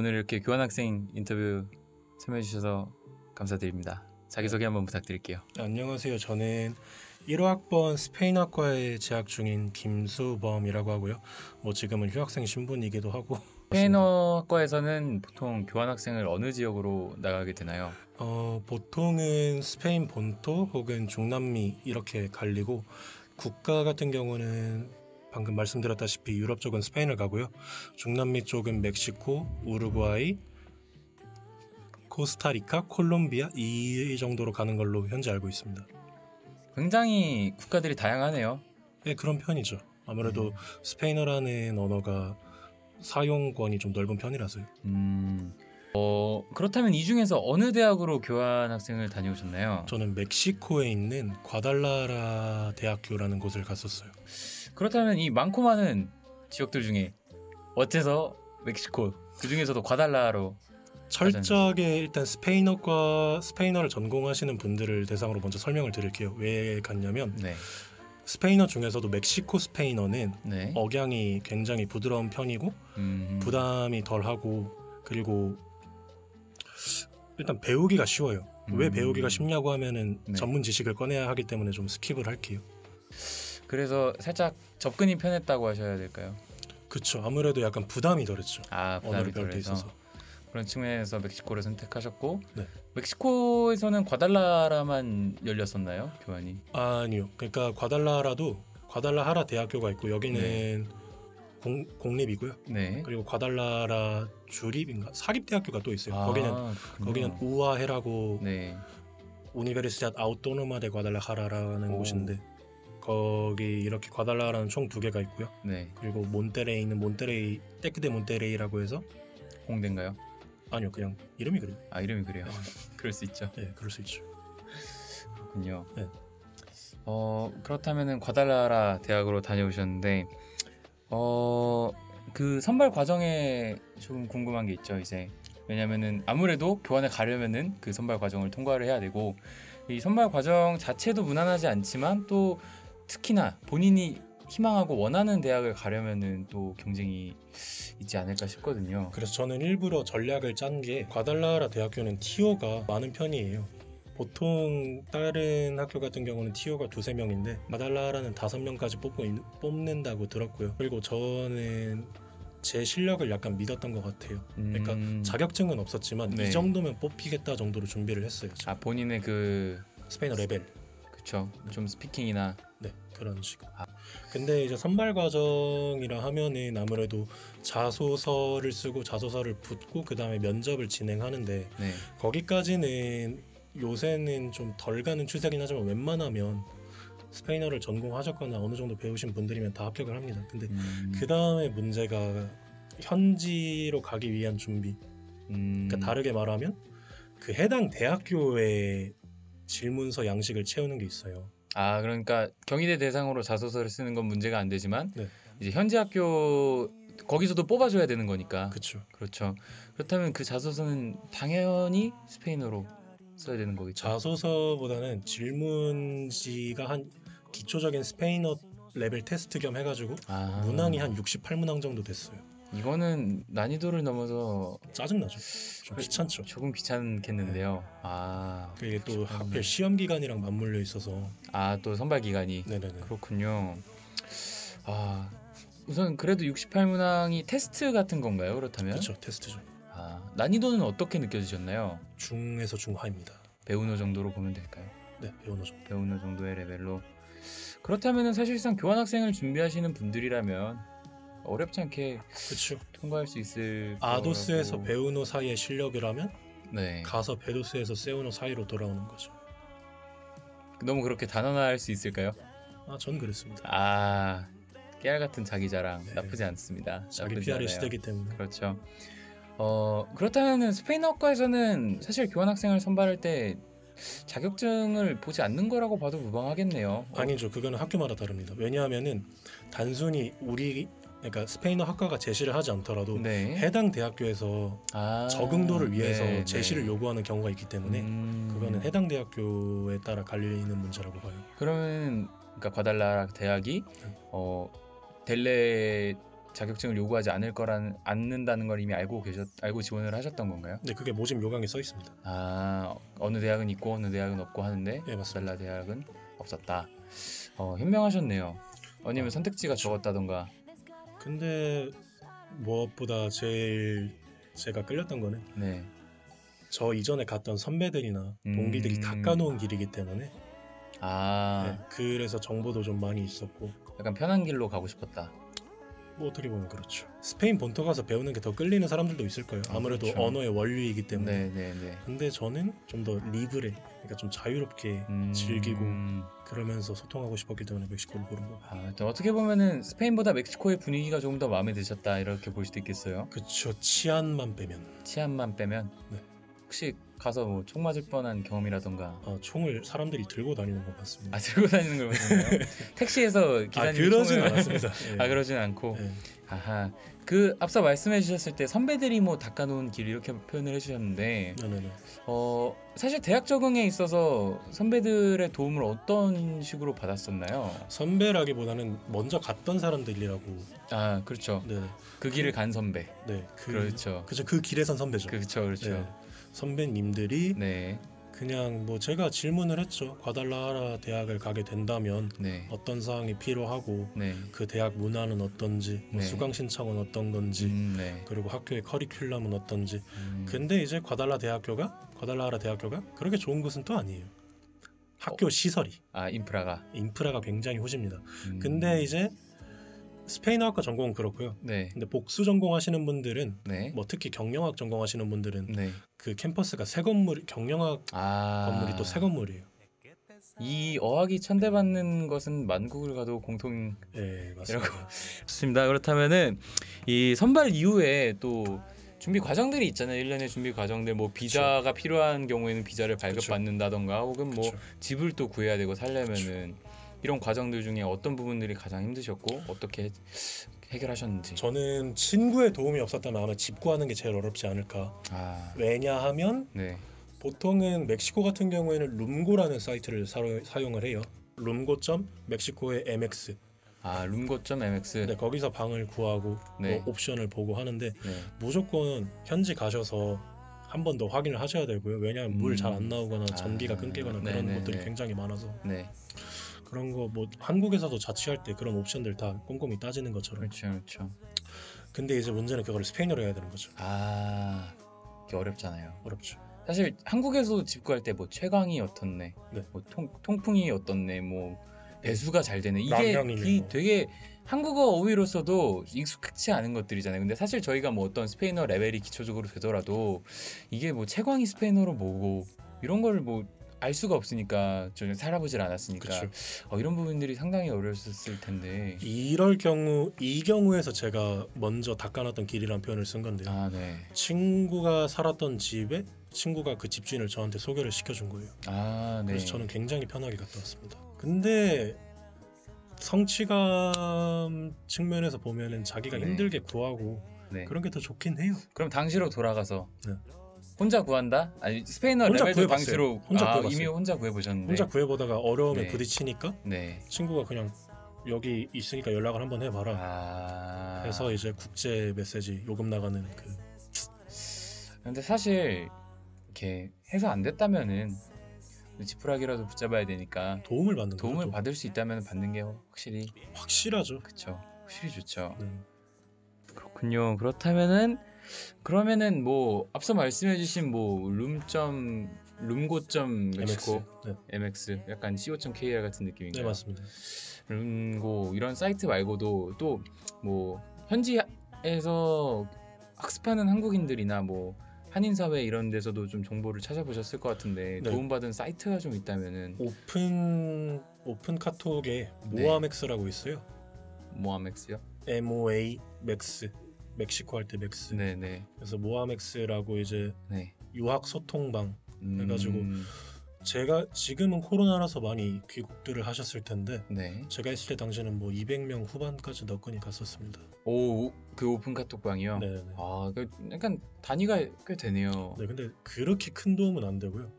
오늘 이렇게 교환학생 인터뷰 참여해 주셔서 감사드립니다. 자기소개 한번 부탁드릴게요. 안녕하세요. 저는 1호학번 스페인어과에 재학 중인 김수범이라고 하고요. 지금은 휴학생 신분이기도 하고. 스페인어학과에서는 보통 교환학생을 어느 지역으로 나가게 되나요? 보통은 스페인 본토 혹은 중남미 이렇게 갈리고, 국가 같은 경우는 방금 말씀드렸다시피 유럽 쪽은 스페인을 가고요. 중남미 쪽은 멕시코, 우루과이, 코스타리카, 콜롬비아 이 정도로 가는 걸로 현재 알고 있습니다. 굉장히 국가들이 다양하네요. 네, 그런 편이죠. 아무래도 스페인어라는 언어가 사용권이 좀 넓은 편이라서요. 그렇다면 이 중에서 어느 대학으로 교환학생을 다녀오셨나요? 저는 멕시코에 있는 과달라라 대학교라는 곳을 갔었어요. 그렇다면 이 많고 많은 지역들 중에 어째서 멕시코, 그 중에서도 과달라로 철저하게 일단 스페인어를 전공하시는 분들을 대상으로 먼저 설명을 드릴게요. 왜 갔냐면 네. 스페인어 중에서도 멕시코 스페인어는 네. 억양이 굉장히 부드러운 편이고 부담이 덜하고, 그리고 일단 배우기가 쉬워요. 왜 배우기가 쉽냐고 하면은 네. 전문 지식을 꺼내야 하기 때문에 좀 스킵을 할게요. 그래서 살짝 접근이 편했다고 하셔야 될까요? 그쵸. 아무래도 약간 부담이 덜했죠. 부담이 언어를 배울 때 덜해서 있어서. 그런 측면에서 멕시코를 선택하셨고, 네. 멕시코에서는 과달라라만 열렸었나요? 교환이? 아니요. 그러니까 과달라하라 대학교가 있고, 여기는 공립이고요. 네. 그리고 과달라라 주립인가 사립대학교가 또 있어요. 그렇군요. 거기는 우아해라고 네. 우니베르시tat 아우토노마 데 과달라하라라는 오. 곳인데, 거기 이렇게 과달라라는 총 2개가 있고요. 네. 그리고 몬테레이는 떼크데 몬테레이라고 해서, 홍대인가요? 아니요, 그냥 이름이 그래요. 이름이 그래요. 그럴 수 있죠. 네, 그럴 수 있죠. 그렇군요. 네. 그렇다면은 과달라라 대학으로 다녀오셨는데, 그 선발 과정에 조금 궁금한 게 있죠. 이제 왜냐면은 아무래도 교환에 가려면은 그 선발 과정을 통과를 해야 되고, 이 선발 과정 자체도 무난하지 않지만 또 특히나 본인이 희망하고 원하는 대학을 가려면은 또 경쟁이 있지 않을까 싶거든요. 그래서 저는 일부러 전략을 짠 게, 과달라하라 대학교는 티오가 많은 편이에요. 보통 다른 학교 같은 경우는 티오가 2-3명인데 과달라하라는 5명까지 뽑는다고 들었고요. 그리고 저는 제 실력을 약간 믿었던 것 같아요. 그러니까 자격증은 없었지만 네. 이 정도면 뽑히겠다 정도로 준비를 했어요. 본인의 그 스페인어 레벨. 그쵸. 좀 스피킹이나 네, 그런 식으로. 근데 이제 선발 과정이라 하면은 아무래도 자소서를 쓰고 자소서를 붓고 그 다음에 면접을 진행하는데, 네. 거기까지는 요새는 좀 덜 가는 추세긴 하지만 웬만하면 스페인어를 전공하셨거나 어느 정도 배우신 분들이면 다 합격을 합니다. 근데 그 다음에 문제가 현지로 가기 위한 준비. 그러니까 다르게 말하면 그 해당 대학교의 질문서 양식을 채우는 게 있어요. 그러니까 경희대 대상으로 자소서를 쓰는 건 문제가 안 되지만, 네. 이제 현지 학교 거기서도 뽑아줘야 되는 거니까. 그렇죠. 그렇다면 그 자소서는 당연히 스페인어로 써야 되는 거겠죠. 자소서보다는 질문지가 한 기초적인 스페인어 레벨 테스트 겸 해가지고 문항이 한 68문항 정도 됐어요. 이거는 난이도를 넘어서 짜증나죠. 좀 귀찮죠. 조금 귀찮겠는데요. 그게 또 하필 시험 기간이랑 맞물려 있어서. 또 선발 기간이. 네네네. 그렇군요. 우선 그래도 68문항이 테스트 같은 건가요? 그렇다면? 그렇죠. 테스트죠. 난이도는 어떻게 느껴지셨나요? 중에서 중하입니다. 배우너 정도로 보면 될까요? 네, 배우너 정도. 배우너 정도의 레벨로. 그렇다면 사실상 교환학생을 준비하시는 분들이라면 어렵지 않게 그렇죠. 통과할 수 있을 아도스에서 거라고. 배우너 사이의 실력이라면 네. 가서 베도스에서 세우너 사이로 돌아오는 거죠. 너무 그렇게 단언할 수 있을까요? 전 그랬습니다. 깨알 같은 자기 자랑. 나쁘지 않습니다. 자기 나쁘지 PR의 않아요. 시대이기 때문에. 그렇죠. 그렇다면 스페인어과에서는 사실 교환학생을 선발할 때 자격증을 보지 않는 거라고 봐도 무방하겠네요. 아니죠. 그거는 학교마다 다릅니다. 왜냐하면은 단순히 그러니까 스페인어 학과가 제시를 하지 않더라도 해당 대학교에서 적응도를 위해서 제시를 요구하는 경우가 있기 때문에 그거는 해당 대학교에 따라 갈리는 문제라고 봐요. 그러면 그러니까 과달라라 대학이 델레 자격증을 요구하지 않는다는 걸 이미 알고 지원을 하셨던 건가요? 네, 그게 모집 요강에 써 있습니다. 아, 어느 대학은 있고 어느 대학은 없고 하는데 네, 맞습니다. 과달라 대학은 없었다. 현명하셨네요. 아니면 선택지가 그렇죠. 적었다던가. 근데 무엇보다 제일 제가 끌렸던 거는 네. 저 이전에 갔던 선배들이나 동기들이 다 까놓은 길이기 때문에 아, 네, 그래서 정보도 좀 많이 있었고 약간 편한 길로 가고 싶었다. 뭐 어떻게 보면 그렇죠. 스페인 본토 가서 배우는 게 더 끌리는 사람들도 있을 거예요. 아무래도 그렇죠. 언어의 원류이기 때문에. 네. 근데 저는 좀 더 리브레, 그러니까 좀 자유롭게 즐기고 그러면서 소통하고 싶었기 때문에 멕시코를 고른 거고. 또 어떻게 보면은 스페인보다 멕시코의 분위기가 조금 더 마음에 드셨다 이렇게 볼 수도 있겠어요. 그쵸. 치안만 빼면. 치안만 빼면. 네. 혹시 가서 뭐 총 맞을 뻔한 경험이라던가. 총을 사람들이 들고 다니는 것 같습니다. 들고 다니는 걸 보셨나요? 택시에서 기사님이 그러진 총을 않았습니다. 네. 그러진 않고. 네. 아하. 그 앞서 말씀해 주셨을 때 선배들이 뭐 닦아놓은 길 이렇게 표현을 해주셨는데 네네네. 사실 대학 적응에 있어서 선배들의 도움을 어떤 식으로 받았었나요? 선배라기보다는 먼저 갔던 사람들이라고. 아, 그렇죠. 네. 그 길을 간 선배. 네. 그렇죠. 그 길에선 선배죠. 그렇죠. 네. 선배님들이 네. 그냥 뭐 제가 질문을 했죠. 과달라하라 대학을 가게 된다면 네. 어떤 사항이 필요하고 네. 그 대학 문화는 어떤지, 뭐 네. 수강 신청은 어떤 건지, 네. 그리고 학교의 커리큘럼은 어떤지. 근데 이제 과달라하라 대학교가 그렇게 좋은 곳은 또 아니에요. 학교 시설이, 인프라가 굉장히 후집니다. 근데 이제 스페인어학과 전공은 그렇고요. 네. 근데 복수 전공하시는 분들은 네. 뭐 특히 경영학 전공하시는 분들은 네. 그 캠퍼스가 새 건물, 경영학 건물이 또 새 건물이에요. 이 어학이 천대받는 것은 만국을 가도 공통. 네, 맞습니다. 좋습니다. 그렇다면은 이 선발 이후에 또 준비 과정들이 있잖아요. 1년의 준비 과정들, 뭐 비자가 필요한 경우에는 비자를 발급받는다던가 혹은 뭐 집을 또 구해야 되고 살려면은 이런 과정들 중에 어떤 부분들이 가장 힘드셨고 어떻게 해결하셨는지. 저는 친구의 도움이 없었다면 아마 집 구하는 게 제일 어렵지 않을까. 왜냐하면 네. 보통은 멕시코 같은 경우에는 룸고라는 사이트를 사용을 해요. 룸고.멕시코의 MX. 룸고.mx. 네, 거기서 방을 구하고 네. 뭐 옵션을 보고 하는데 네. 무조건 현지 가셔서 한 번 더 확인을 하셔야 되고요. 왜냐하면 물 잘 안 나오거나 전기가 끊기거나 그런 네네네. 것들이 굉장히 많아서. 네. 그런 거 뭐 한국에서도 자취할 때 그런 옵션들 다 꼼꼼히 따지는 것처럼. 그렇죠. 근데 이제 문제는 그거를 스페인어로 해야 되는 거죠. 그게 어렵잖아요. 어렵죠. 사실 한국에서 집 구할 때 뭐 채광이 어떻네, 네. 뭐 통풍이 어떻네, 뭐 배수가 잘 되네, 이게 랑랑이네, 뭐. 되게 한국어 어휘로서도 익숙치 않은 것들이잖아요. 근데 사실 저희가 뭐 어떤 스페인어 레벨이 기초적으로 되더라도 이게 뭐 채광이 스페인어로 뭐고 이런 걸 뭐 알 수가 없으니까, 좀 살아보질 않았으니까. 이런 부분들이 상당히 어려웠을 텐데. 이 경우에서 제가 먼저 닦아놨던 길이라는 표현을 쓴 건데요. 네. 친구가 살았던 집에 친구가 그 집주인을 저한테 소개를 시켜준 거예요. 네. 그래서 저는 굉장히 편하게 갔다 왔습니다. 근데 성취감 측면에서 보면은 자기가 네. 힘들게 구하고 네. 그런 게 더 좋긴 해요. 그럼 당시로 돌아가서 네. 혼자 구한다? 아니, 스페인어 혼자 레벨도 구해봤어요. 당시로 혼자 구해봤어요. 이미 혼자 구해보셨는데. 혼자 구해보다가 어려움에 네. 부딪히니까 네. 친구가 그냥 여기 있으니까 연락을 한번 해봐라 해서 이제 국제 메시지 요금 나가는 그. 근데 사실 이렇게 해서 안 됐다면은 지푸라기라도 붙잡아야 되니까 도움을 받을 수 있다면 받는 게 확실하죠. 그쵸. 확실히 좋죠. 네. 그렇군요. 그러면은 뭐 앞서 말씀해주신 뭐 룸고.멕시코 MX 약간 co.kr 같은 느낌인가요? 네, 맞습니다. 룸고 이런 사이트 말고도 또 뭐 현지에서 학습하는 한국인들이나 뭐 한인 사회 이런 데서도 좀 정보를 찾아보셨을 것 같은데. 네. 도움받은 사이트가 좀 있다면은. 오픈 카톡에 모아맥스라고 있어요. 모아맥스요? MOA 맥스. 멕시코 할 때 맥스. 네네. 그래서 모아맥스라고 이제 유학 소통방 해가지고 제가 지금은 코로나라서 많이 귀국들을 하셨을 텐데 제가 있을 때 당시에는 뭐 200명 후반까지 너끈히 갔었습니다. 그 오픈 카톡방이요? 네. 약간 단위가 꽤 되네요. 네, 근데 그렇게 큰 도움은 안 되고요.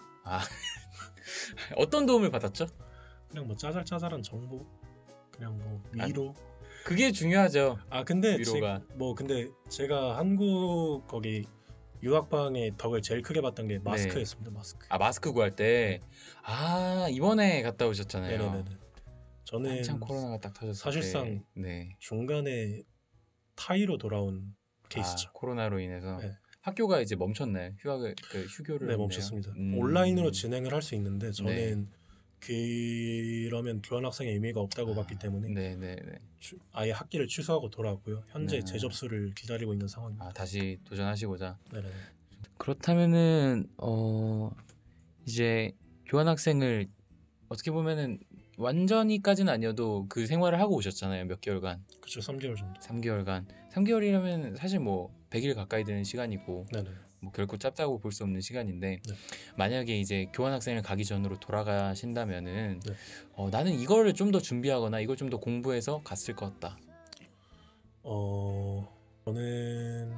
어떤 도움을 받았죠? 그냥 뭐 짜잘짜잘한 정보, 그냥 뭐 위로. 그게 중요하죠. 아 근데 위로가. 근데 제가 한국 거기 유학방의 덕을 제일 크게 봤던 게 네. 마스크였습니다. 마스크. 아 마스크 구할 때. 아 이번에 갔다 오셨잖아요. 네네네네. 저는 한참 코로나가 딱 터졌을 사실상 때. 네. 중간에 타이로 돌아온 케이스죠. 아, 코로나로 인해서 네. 학교가 이제 멈췄나요? 휴교를 네, 했나요? 멈췄습니다. 온라인으로 진행을 할 수 있는데 저는 그러면 교환학생의 의미가 없다고 봤기 때문에 네네네. 아예 학기를 취소하고 돌아왔고요. 현재 네. 재접수를 기다리고 있는 상황입니다. 아 다시 도전하시고자. 네네. 그렇다면은 이제 교환학생을 어떻게 보면은 완전히까지는 아니어도 그 생활을 하고 오셨잖아요. 몇 개월간. 그렇죠. 3개월 정도. 3개월간. 3개월이라면 사실 뭐 100일 가까이 되는 시간이고 네네. 뭐 결코 짧다고 볼 수 없는 시간인데 네. 만약에 이제 교환학생을 가기 전으로 돌아가신다면은 네. 나는 이거를 좀 더 준비하거나 이걸 좀 더 공부해서 갔을 것 같다. 저는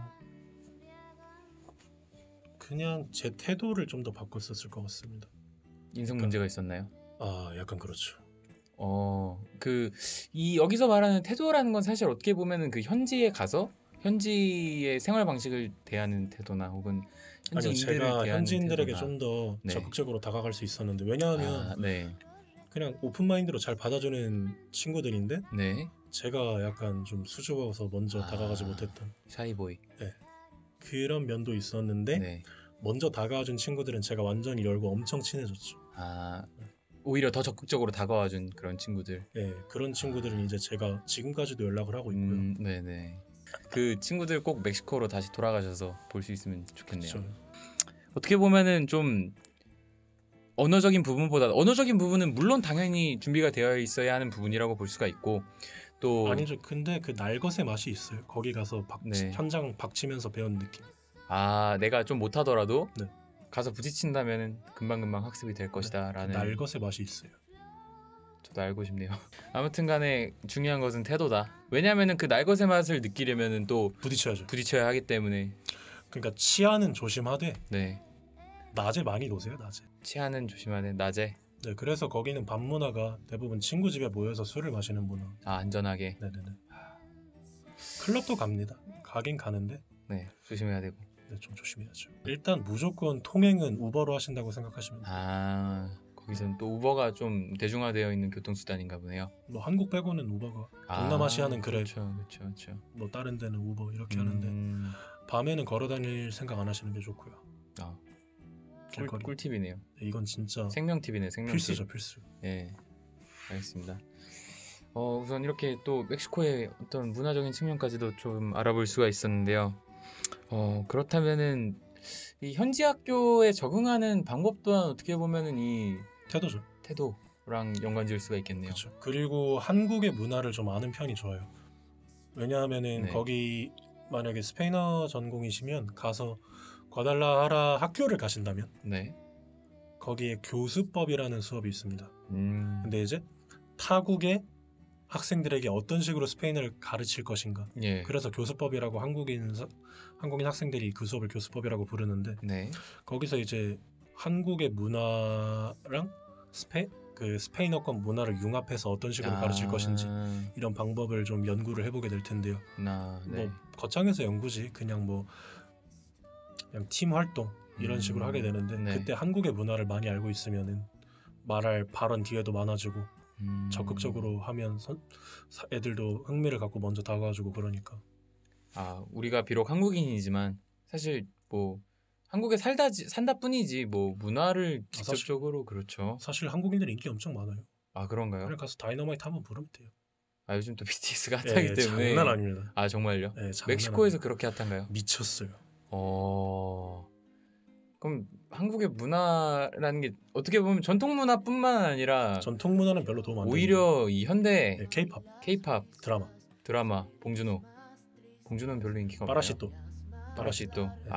그냥 제 태도를 좀 더 바꿨었을 것 같습니다. 인성 문제가 있었나요? 아, 약간 그렇죠. 여기서 말하는 태도라는 건 사실 어떻게 보면은 그 현지에 가서 현지의 생활 방식을 대하는 태도나 혹은 아니요, 현지인들을 제가 대하는 현지인들에게 태도나. 좀 더 네. 적극적으로 다가갈 수 있었는데 왜냐하면 네. 그냥 오픈 마인드로 잘 받아주는 친구들인데 네. 제가 약간 좀 수줍어서 먼저 다가가지 못했던 샤이보이. 그런 면도 있었는데 네. 먼저 다가와준 친구들은 제가 완전히 열고 엄청 친해졌죠. 오히려 더 적극적으로 다가와준 그런 친구들. 네, 그런 친구들은 이제 제가 지금까지도 연락을 하고 있고요. 네네. 그 친구들 꼭 멕시코로 다시 돌아가셔서 볼 수 있으면 좋겠네요. 그렇죠. 어떻게 보면은 좀 언어적인 부분은 물론 당연히 준비가 되어 있어야 하는 부분이라고 볼 수가 있고 또 아니죠. 근데 그 날것의 맛이 있어요. 거기 가서 네. 현장 박치면서 배운 느낌. 내가 좀 못하더라도 네. 가서 부딪힌다면은 금방금방 학습이 될 것이다라는 그 날것의 맛이 있어요. 저도 알고 싶네요. 아무튼간에 중요한 것은 태도다. 왜냐하면은 그 날것의 맛을 느끼려면은 또 부딪혀야죠. 부딪혀야 하기 때문에. 그러니까 치아는 조심하되 네. 낮에 많이 노세요. 낮에. 치아는 조심하되 낮에. 네, 그래서 거기는 밤 문화가 대부분 친구 집에 모여서 술을 마시는 문화. 안전하게. 네네네. 클럽도 갑니다. 가긴 가는데 네, 조심해야 되고. 네, 좀 조심해야죠. 일단 무조건 통행은 우버로 하신다고 생각하시면 돼요. 거기서는 또 우버가 좀 대중화되어 있는 교통수단인가 보네요. 뭐 한국 빼고는 우버가 동남아시아는 그래. 그렇죠. 뭐 다른 데는 우버 이렇게 하는데 밤에는 걸어 다닐 생각 안 하시는 게 좋고요. 길거리. 꿀팁이네요. 네, 이건 진짜 생명팁이네. 생명팁. 필수죠, 필수. 네, 알겠습니다. 우선 이렇게 또 멕시코의 어떤 문화적인 측면까지도 좀 알아볼 수가 있었는데요. 그렇다면은 이 현지 학교에 적응하는 방법 또한 어떻게 보면은 이 태도죠. 태도랑 연관지을 수가 있겠네요. 그렇죠. 그리고 한국의 문화를 좀 아는 편이 좋아요. 왜냐하면은 네. 거기 만약에 스페인어 전공이시면 가서 과달라하라 학교를 가신다면 네. 거기에 교수법이라는 수업이 있습니다. 근데 이제 타국의 학생들에게 어떤 식으로 스페인어를 가르칠 것인가. 예. 그래서 교수법이라고 한국인 학생들이 그 수업을 교수법이라고 부르는데 네. 거기서 이제 한국의 문화랑 스페인어권 문화를 융합해서 어떤 식으로 가르칠 것인지 이런 방법을 좀 연구를 해보게 될 텐데요. 네. 뭐 거창해서 연구지 그냥 팀 활동 이런 식으로 하게 되는데 네. 그때 한국의 문화를 많이 알고 있으면은 말할 발언 기회도 많아지고 적극적으로 하면 애들도 흥미를 갖고 먼저 다가와주고 그러니까. 우리가 비록 한국인이지만 사실 뭐 한국에 산다 뿐이지 뭐 문화를 직접적으로 그렇죠. 사실 한국인들 인기 엄청 많아요. 그런가요? 그냥 가서 다이너마이트 한번 부르면 돼요. 요즘 또 BTS가 핫하기 때문에. 장난 아닙니다. 정말요? 네, 장난 멕시코에서 아닙니다. 그렇게 핫한가요? 미쳤어요. 그럼 한국의 문화라는 게 어떻게 보면 전통 문화뿐만 아니라 전통 문화는 별로 도움 안 돼요. 오히려 이 현대 K-팝 드라마 봉준호는 별로 인기가 없나요? 빠라시또. 네.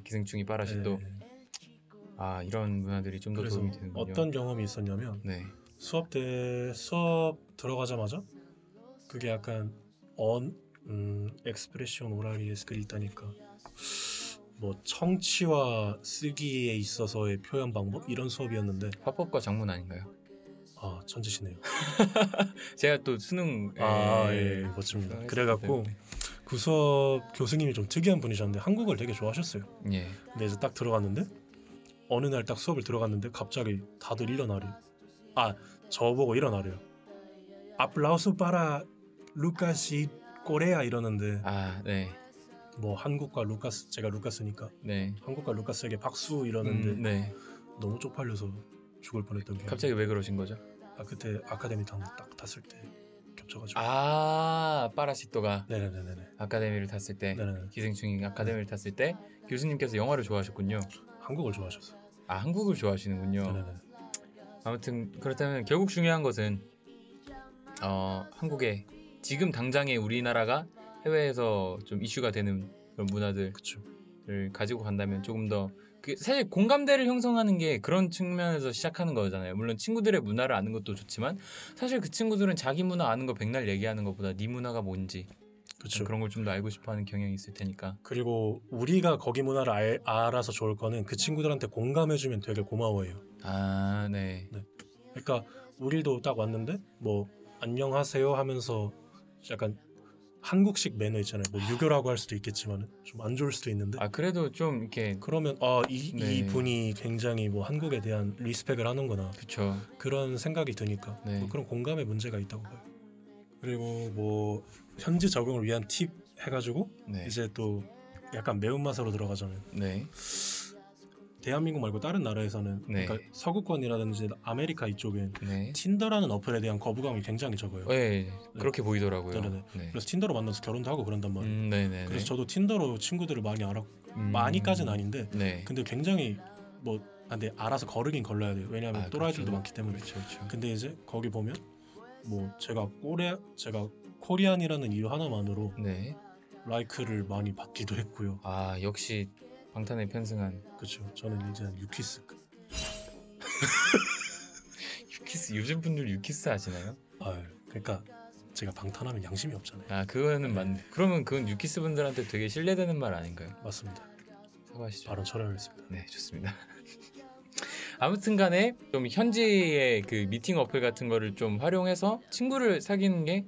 기생충이 빠라시또. 네. 이런 문화들이 좀 더 도움이 되는군요. 어떤 경험이 있었냐면 네. 수업 들어가자마자 그게 약간 엑스프레시온 오라리 에스크리타니까 뭐 청취와 쓰기에 있어서의 표현 방법 이런 수업이었는데 화법과 작문 아닌가요? 천지시네요. 제가 또 수능 예, 멋집니다. 했었기 그래갖고 때문에. 그 수업 교수님이 좀 특이한 분이셨는데 한국어를 되게 좋아하셨어요. 예. 근데 이제 딱 들어갔는데 어느 날 딱 수업을 들어갔는데 갑자기 다들 일어나래요. 저보고 일어나래요. 아플라우스 파라 루카시 꼬레아 이러는데 네. 뭐 한국과 루카스, 제가 루카스니까 네. 한국과 루카스에게 박수 이러는데 네. 너무 쪽팔려서 죽을 뻔했던 게 갑자기 왜 그러신 거죠? 그때 아카데미 딱 탔을 때 겹쳐가지고 파라시토가 네네네네 아카데미를 탔을 때 네네 기생충이 아카데미를 탔을 때 교수님께서 영화를 좋아하셨군요. 한국을 좋아하셨어요. 한국을 좋아하시는군요. 네네네. 아무튼 그렇다면 결국 중요한 것은 한국의 지금 당장의 우리나라가 해외에서 좀 이슈가 되는 그런 문화들을 그쵸. 가지고 간다면 조금 더 사실 공감대를 형성하는 게 그런 측면에서 시작하는 거잖아요. 물론 친구들의 문화를 아는 것도 좋지만 사실 그 친구들은 자기 문화 아는 거 백날 얘기하는 것보다 네 문화가 뭔지 그쵸. 그런 걸 좀 더 알고 싶어하는 경향이 있을 테니까. 그리고 우리가 거기 문화를 알아서 좋을 거는 그 친구들한테 공감해주면 되게 고마워해요. 네. 그러니까 우리도 딱 왔는데 뭐 안녕하세요 하면서 약간 한국식 매너 있잖아요. 뭐 유교라고 할 수도 있겠지만 좀 안 좋을 수도 있는데 그래도 좀 이렇게 그러면 네. 이 분이 굉장히 뭐 한국에 대한 리스펙을 하는구나 그쵸. 그런 생각이 드니까 네. 뭐 그런 공감의 문제가 있다고 봐요. 그리고 뭐 현지 적응을 위한 팁 해가지고 네. 이제 또 약간 매운맛으로 들어가자면 네. 대한민국 말고 다른 나라에서는 네. 그러니까 서구권이라든지 아메리카 이쪽엔 네. 틴더라는 어플에 대한 거부감이 굉장히 적어요. 네. 그렇게 보이더라고요. 네네네. 네. 그래서 틴더로 만나서 결혼도 하고 그런단 말이에요. 네네. 그래서 저도 틴더로 친구들을 많이 알았고 많이까지는 아닌데 네. 근데 굉장히 근데 알아서 거르긴 걸러야 돼요. 왜냐하면 또라이들도 그렇죠. 많기 때문에. 그렇죠. 근데 이제 거기 보면 뭐 제가 코리안이라는 이유 하나만으로 네. 라이크를 많이 받기도 했고요. 역시 방탄에 편승한 그렇죠. 저는 이제 유키스. 유키스 요즘 분들 유키스 하시나요? 그러니까 제가 방탄하면 양심이 없잖아요. 그거는 맞네. 그러면 그건 유키스 분들한테 되게 신뢰되는 말 아닌가요? 맞습니다. 사과하시죠. 바로 처리하겠습니다. 네, 좋습니다. 아무튼간에 좀 현지의 그 미팅 어플 같은 거를 좀 활용해서 친구를 사귀는 게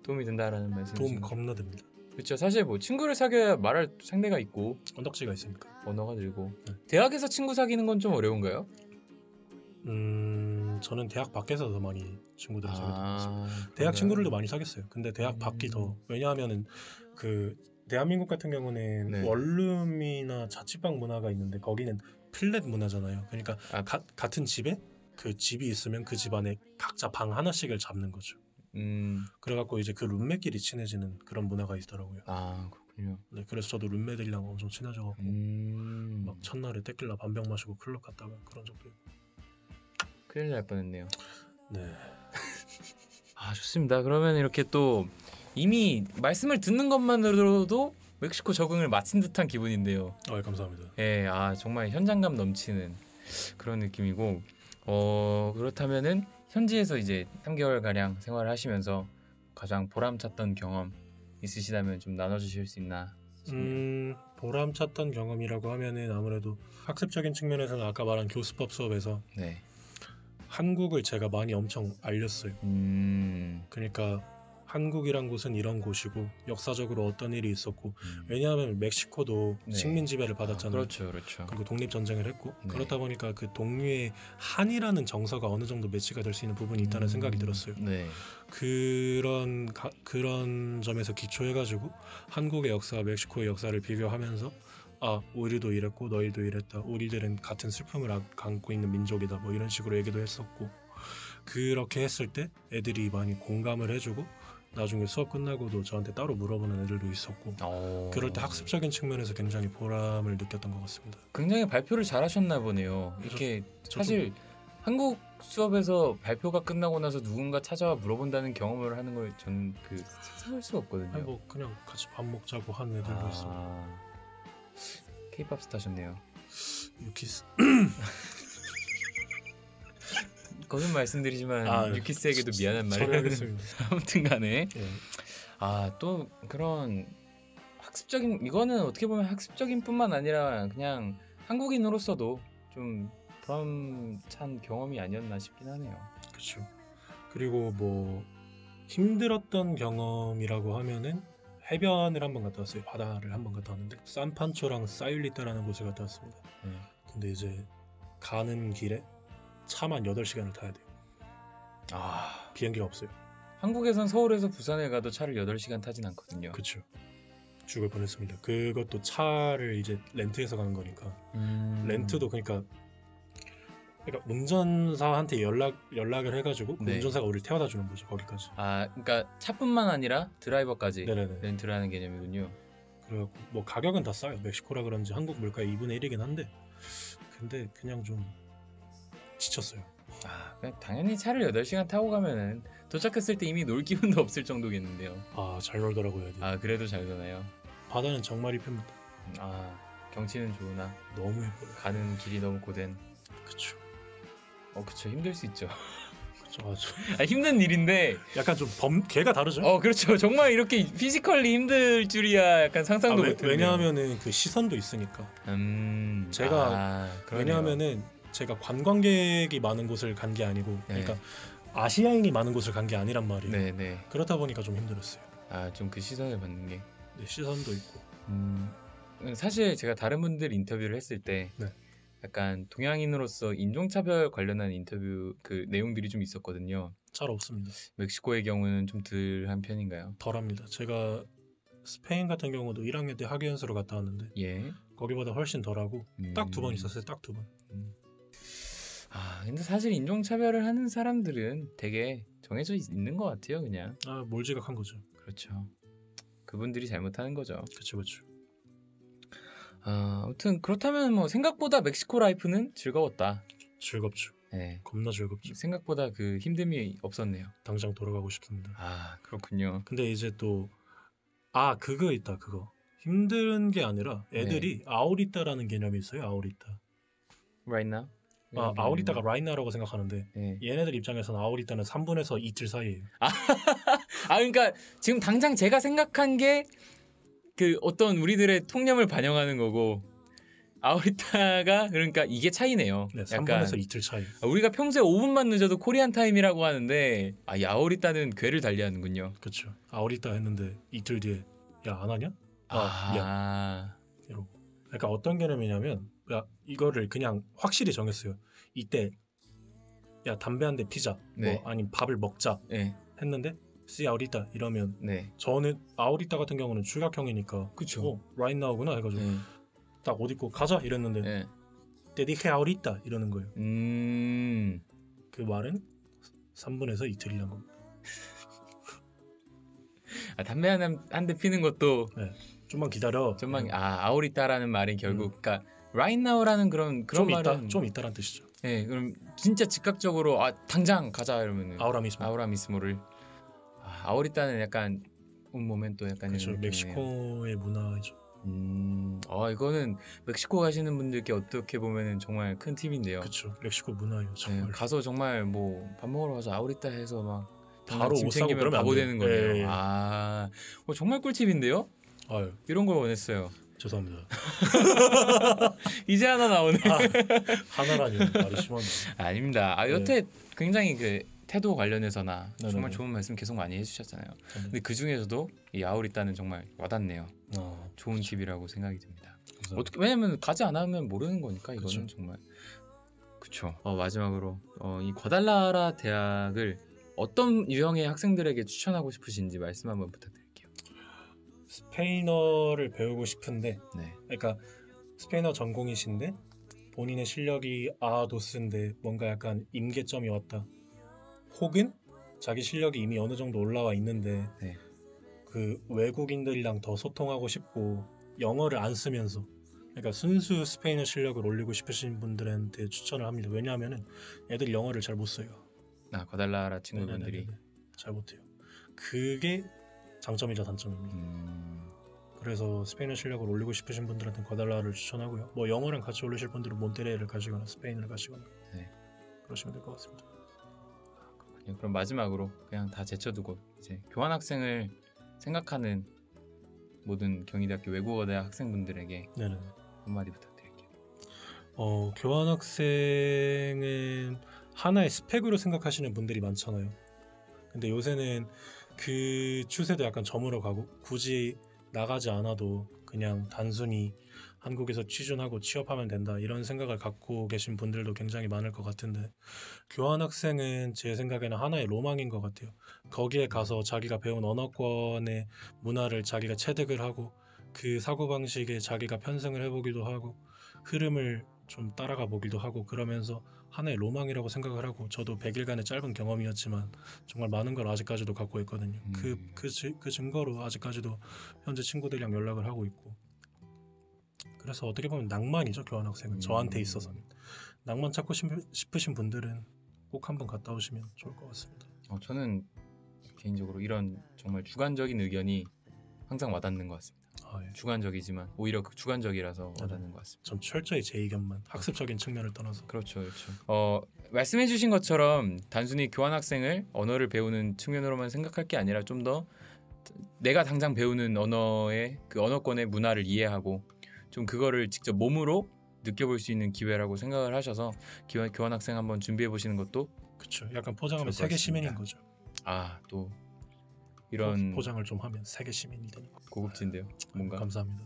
도움이 된다라는 말씀이신 도움 거죠? 겁나 됩니다. 그렇죠. 사실 뭐 친구를 사귀어야 말할 상대가 있고 언덕지가 있으니까. 언어가 늘고. 네. 대학에서 친구 사귀는 건 좀 어려운가요? 저는 대학 밖에서 더 많이 친구들을 사귀었던 것 같습니다. 대학 그런가요? 친구들도 많이 사귀었어요. 근데 대학 밖이 더 왜냐하면은 그 대한민국 같은 경우는 네. 원룸이나 자취방 문화가 있는데 거기는 플랫 문화잖아요. 그러니까 같은 집에 그 집이 있으면 그 집 안에 각자 방 하나씩을 잡는 거죠. 그래갖고 이제 그 룸메끼리 친해지는 그런 문화가 있더라고요. 그렇군요. 네, 그래서 저도 룸메들이랑 엄청 친해져갖고 막 첫날에 테킬라 반병 마시고 클럽 갔다가 그런 적도 있고. 큰일 날 뻔했네요. 네. 좋습니다. 그러면 이렇게 또 이미 말씀을 듣는 것만으로도 멕시코 적응을 마친 듯한 기분인데요. 감사합니다. 예, 정말 현장감 넘치는 그런 느낌이고 그렇다면은 현지에서 이제 3개월 가량 생활을 하시면서 가장 보람찼던 경험 있으시다면 좀 나눠주실 수 있나 싶네요. 보람찼던 경험이라고 하면은 아무래도 학습적인 측면에서는 아까 말한 교수법 수업에서 네. 한국을 제가 많이 엄청 알렸어요. 그러니까 한국이란 곳은 이런 곳이고 역사적으로 어떤 일이 있었고 왜냐하면 멕시코도 네. 식민 지배를 받았잖아요. 그렇죠. 그리고 독립 전쟁을 했고 네. 그렇다 보니까 그 동료의 한이라는 정서가 어느 정도 매치가 될 수 있는 부분이 있다는 생각이 들었어요. 네. 그런 점에서 기초해가지고 한국의 역사와 멕시코의 역사를 비교하면서 우리도 이랬고 너희도 이랬다. 우리들은 같은 슬픔을 안고 있는 민족이다. 뭐 이런 식으로 얘기도 했었고 그렇게 했을 때 애들이 많이 공감을 해주고 나중에 수업 끝나고도 저한테 따로 물어보는 애들도 있었고 그럴 때 학습적인 측면에서 굉장히 보람을 느꼈던 것 같습니다. 굉장히 발표를 잘하셨나 보네요. 이렇게 사실 한국 수업에서 발표가 끝나고 나서 누군가 찾아와 물어본다는 경험을 하는 걸 저는 상상할 수가 없거든요. 뭐 그냥 같이 밥 먹자고 하는 애들도 있습니다. K-pop 스타셨네요. 유키스. 거듭 말씀드리지만 유키스에게도 미안한 말을 처리하겠습니다. 아무튼간에 예. 또 그런 학습적인 이거는 어떻게 보면 학습적인 뿐만 아니라 그냥 한국인으로서도 좀 보람찬 경험이 아니었나 싶긴 하네요. 그렇죠. 그리고 뭐 힘들었던 경험이라고 하면은 해변을 한번 갔다 왔어요. 바다를 한번 갔다 왔는데 산판초랑 사율리타라는 곳을 갔다 왔습니다. 근데 이제 가는 길에 차만 8시간을 타야 돼요. 아, 비행기가 없어요. 한국에선 서울에서 부산에 가도 차를 8시간 타진 않거든요. 그쵸. 죽을 뻔했습니다. 그것도 차를 이제 렌트해서 가는 거니까 렌트도 그러니까 운전사한테 연락을 해가지고 그 네. 운전사가 우리를 태워다 주는 거죠. 거기까지. 아, 그러니까 차뿐만 아니라 드라이버까지 네네네. 렌트를 하는 개념이군요. 그래갖고 뭐 가격은 다 싸요. 멕시코라 그런지 한국 물가의 2분의 1이긴 한데 근데 그냥 좀 지쳤어요. 아, 그냥 당연히 차를 8시간 타고 가면은 도착했을 때 이미 놀 기분도 없을 정도겠는데요. 아, 잘 놀더라고요. 애들. 아, 그래도 잘 가나요? 바다는 정말 이쁩니다. 아, 경치는 좋으나 너무 예뻐요. 가는 길이 너무 고된. 그쵸. 그쵸, 힘들 수 있죠. 그쵸, 아주. 아, 힘든 일인데 약간 좀 걔가 다르죠. 그렇죠. 정말 이렇게 피지컬리 힘들 줄이야 약간 상상도 못했네요. 왜냐하면은 그 시선도 있으니까. 제가 왜냐하면은 제가 관광객이 많은 곳을 간 게 아니고, 그러니까 아시아인이 많은 곳을 간 게 아니란 말이에요. 네네. 그렇다 보니까 좀 힘들었어요. 아, 좀 그 시선을 받는 게. 네, 시선도 있고. 사실 제가 다른 분들 인터뷰를 했을 때 네. 약간 동양인으로서 인종차별 관련한 인터뷰 그 내용들이 좀 있었거든요. 잘 없습니다. 멕시코의 경우는 좀 덜한 편인가요? 덜합니다. 제가 스페인 같은 경우도 1학년 때 학예연수로 갔다 왔는데 예. 거기보다 훨씬 덜하고 딱 2번 있었어요. 딱 2번. 아, 근데 사실 인종차별을 하는 사람들은 되게 정해져 있는 것 같아요, 그냥. 아, 몰지각한 거죠. 그렇죠. 그분들이 잘못하는 거죠. 그렇죠, 그렇죠. 아무튼 그렇다면 뭐 생각보다 멕시코 라이프는 즐거웠다. 즐겁죠. 네. 겁나 즐겁죠. 생각보다 그 힘듦이 없었네요. 당장 돌아가고 싶습니다. 아, 그렇군요. 근데 이제 또 그거 있다. 그거 힘든 게 아니라 애들이 아우리따라는 개념이 있어요. 아우리따. Right now? 아우리따가 right now라고 생각하는데 네. 얘네들 입장에서는 아우리따는 3분에서 이틀 사이예요. 그러니까 지금 당장 제가 생각한 게 그 어떤 우리들의 통념을 반영하는 거고 아우리따가 그러니까 이게 차이네요. 네, 약간 3분에서 이틀 차이. 우리가 평소에 5분만 늦어도 코리안 타임이라고 하는데 이 아우리따는 궤를 달리하는군요. 그렇죠. 아우리따 했는데 이틀 뒤에 야, 안 하냐? 미안. 이러고. 그러니까 어떤 개념이냐면 이거를 그냥 확실히 정했어요. 이때 야, 담배 한 대 피자. 네. 뭐 아니면 밥을 먹자. 네. 했는데 씨 아우리따 이러면 네. 저는 아우리따 같은 경우는 출각형이니까 그쵸. right now구나 해가지고 딱 옷 입고 가자 이랬는데 te dije ahorita 이러는 거예요. 그 말은 3분에서 이틀이란 겁니다. 담배 한 대 피는 것도 좀만 기다려. 아우리따라는 말이 결국 그러니까 right now라는 그런 말은 좀 있다란 뜻이죠. 네, 그럼 진짜 즉각적으로 당장 가자 이러면은 아우라미스모를 아우리따는 약간 un momento 약간 그렇죠. 이런 멕시코의 문화죠. 이거는 멕시코 가시는 분들께 어떻게 보면은 정말 큰 팁인데요. 그렇죠. 멕시코 문화예요. 정말. 가서 정말 뭐 밥 먹으러 가서 아우리따 해서 막 바로 짐 옷 사고 챙기면 그러면 바보 안 돼요. 되는 거네요. 예. 정말 꿀팁인데요. 아유, 이런 걸 원했어요. 죄송합니다. 이제 하나 나오네. 하나라니 말이 심하네. 아닙니다. 여태 굉장히 그 태도 관련해서나 네네네. 정말 좋은 말씀 계속 많이 해주셨잖아요. 근데 그 중에서도 이 아우리따는 정말 와닿네요. 좋은 팁이라고 생각이 듭니다. 왜냐면 가지 않으면 모르는 거니까 이거는 정말. 그렇죠. 마지막으로 이 과달라라 대학을 어떤 유형의 학생들에게 추천하고 싶으신지 말씀 한번 부탁드릴게요. 스페인어를 배우고 싶은데, 네. 그러니까 스페인어 전공이신데 본인의 실력이 도스인데 뭔가 약간 임계점이 왔다. 혹은 자기 실력이 이미 어느 정도 올라와 있는데 그 외국인들이랑 더 소통하고 싶고 영어를 안 쓰면서 그러니까 순수 스페인어 실력을 올리고 싶으신 분들한테 추천을 합니다. 왜냐하면은 애들이 영어를 잘 못 써요. 과달라라 친구분들이 잘 못해요. 그게 장점이자 단점입니다. 그래서 스페인어 실력을 올리고 싶으신 분들한테는 과달라를 추천하고요. 뭐 영어랑 같이 올리실 분들은 몬테레를 가시거나 스페인을 가시거나 그러시면 될 것 같습니다. 그렇군요. 그럼 마지막으로 그냥 다 제쳐두고 이제 교환학생을 생각하는 모든 경희대학교 외국어대학 학생분들에게 한마디 부탁드릴게요. 교환학생은 하나의 스펙으로 생각하시는 분들이 많잖아요. 근데 요새는 그 추세도 약간 저물어 가고 굳이 나가지 않아도 그냥 단순히 한국에서 취준하고 취업하면 된다 이런 생각을 갖고 계신 분들도 굉장히 많을 것 같은데 교환학생은 제 생각에는 하나의 로망인 것 같아요. 거기에 가서 자기가 배운 언어권의 문화를 자기가 체득을 하고 그 사고방식에 자기가 편승을 해보기도 하고 흐름을 좀 따라가 보기도 하고 그러면서 하나의 로망이라고 생각을 하고 저도 100일간의 짧은 경험이었지만 정말 많은 걸 아직까지도 갖고 있거든요. 그 증거로 아직까지도 현재 친구들이랑 연락을 하고 있고 그래서 어떻게 보면 낭만이죠. 교환학생은 저한테 있어서는 낭만 찾고 싶으신 분들은 꼭 한번 갔다 오시면 좋을 것 같습니다. 저는 개인적으로 이런 정말 주관적인 의견이 항상 와닿는 것 같습니다. 예. 주관적이지만 오히려 그 주관적이라서 와닿는 것 같습니다. 전 철저히 제 의견만 학습적인 측면을 떠나서 그렇죠, 그렇죠. 말씀해주신 것처럼 단순히 교환학생을 언어를 배우는 측면으로만 생각할 게 아니라 좀 더 내가 당장 배우는 언어의 그 언어권의 문화를 이해하고 좀 그거를 직접 몸으로 느껴볼 수 있는 기회라고 생각을 하셔서 교환학생 한번 준비해 보시는 것도 그렇죠. 약간 포장하면 좋을 것 세계 시민인 같습니다. 거죠. 또 이런 포장을 좀 하면 세계 시민이 되는 거. 고급진데요. 뭔가 감사합니다.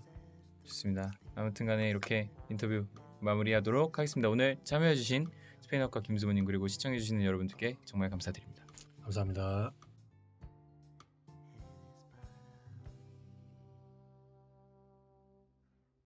좋습니다. 아무튼간에 이렇게 인터뷰 마무리하도록 하겠습니다. 오늘 참여해주신 스페인어과 김수모님 그리고 시청해주시는 여러분들께 정말 감사드립니다. 감사합니다.